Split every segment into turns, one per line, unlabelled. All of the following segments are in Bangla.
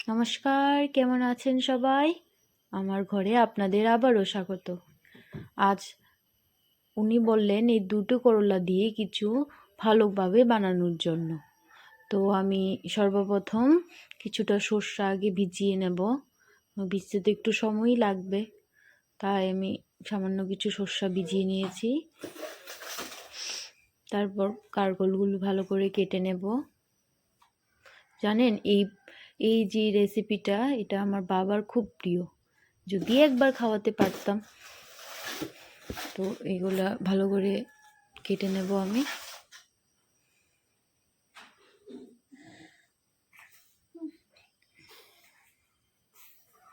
নমস্কার, কেমন আছেন সবাই? আমার ঘরে আপনাদের আবারও স্বাগত। আজ উনি বললেন এই দুটো করলা দিয়ে কিছু ভালোভাবে বানানোর জন্য। তো আমি সর্বপ্রথম কিছুটা সর্ষে আগে ভিজিয়ে নেব। ভিজতে তো একটু সময়ই লাগবে, তাই আমি সামান্য কিছু সর্ষে ভিজিয়ে নিয়েছি। তারপর কারকলগুলো ভালো করে কেটে নেব। জানেন, এই যে রেসিপিটা, এটা আমার বাবার খুব প্রিয়। যদি একবার খাওয়াতে পারতাম। তো এগুলা ভালো করে কেটে নেব আমি।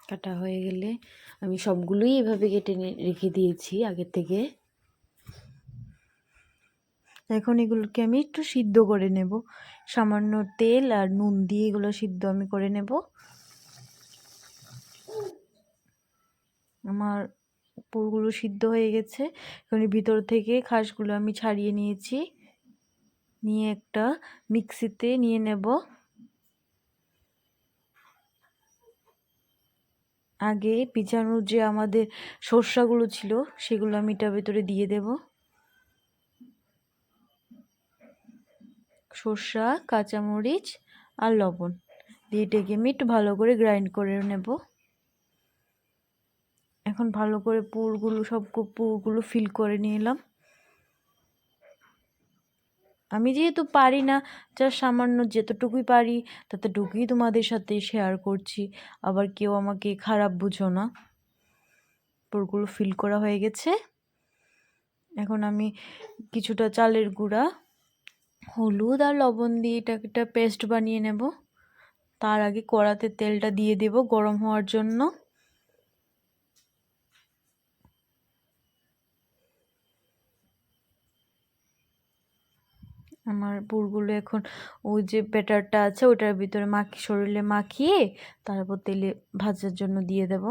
কাটা হয়ে গেলে আমি সবগুলোই এভাবে কেটে রেখে দিয়েছি আগে থেকে। এখন এগুলোকে আমি একটু সিদ্ধ করে নেব। সামান্য তেল আর নুন দিয়ে এগুলো সিদ্ধ আমি করে নেব। আমার পুরগুলো সিদ্ধ হয়ে গেছে। এখন ভিতর থেকে খাসগুলো আমি ছাড়িয়ে নিয়েছি, নিয়ে একটা মিক্সিতে নিয়ে নেব। আগে পিছানোর যে আমাদের সর্ষাগুলো ছিল সেগুলো আমি এটার ভেতরে দিয়ে দেব। সর্ষা, কাঁচামরিচ আর লবণ দিয়ে এটাকে আমি একটু ভালো করে গ্রাইন্ড করে নেব। এখন ভালো করে পুরগুলো ফিল করে নিলাম। আমি যেহেতু পারি না, যা সামান্য যতটুকুই পারি ততটুকুই তোমাদের সাথে শেয়ার করছি। আবার কেউ আমাকে খারাপ বুঝো না। পুরগুলো ফিল করা হয়ে গেছে। এখন আমি কিছুটা চালের গুঁড়া, হলুদ আর লবণ দিয়ে এটাকে একটা পেস্ট বানিয়ে নেব। তার আগে কড়াতে তেলটা দিয়ে দেব গরম হওয়ার জন্য। আমার পুরগুলো এখন ওই যে ব্যাটারটা আছে ওটার ভিতরে শরীরে মাখিয়ে তারপর তেলে ভাজার জন্য দিয়ে দেব।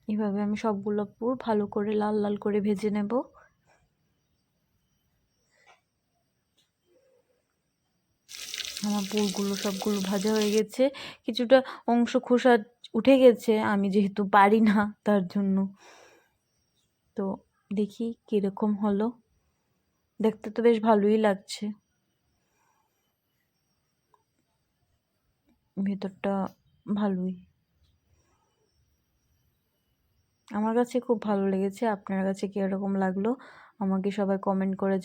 এভাবে আমি সবগুলো পুর ভালো করে লাল লাল করে ভেজে নেব। আমার পুরগুলো সবগুলো ভাজা হয়ে গেছে। কিছুটা অংশ খোসা উঠে গেছে, আমি যেহেতু পারি না তার জন্য। তো দেখি কিরকম হলো। দেখতে তো বেশ ভালোই লাগছে, ভেতরটা ভালোই। আমার কাছে খুব ভালো লেগেছে। আপনার কাছে কীরকম লাগলো আমাকে সবাই কমেন্ট করে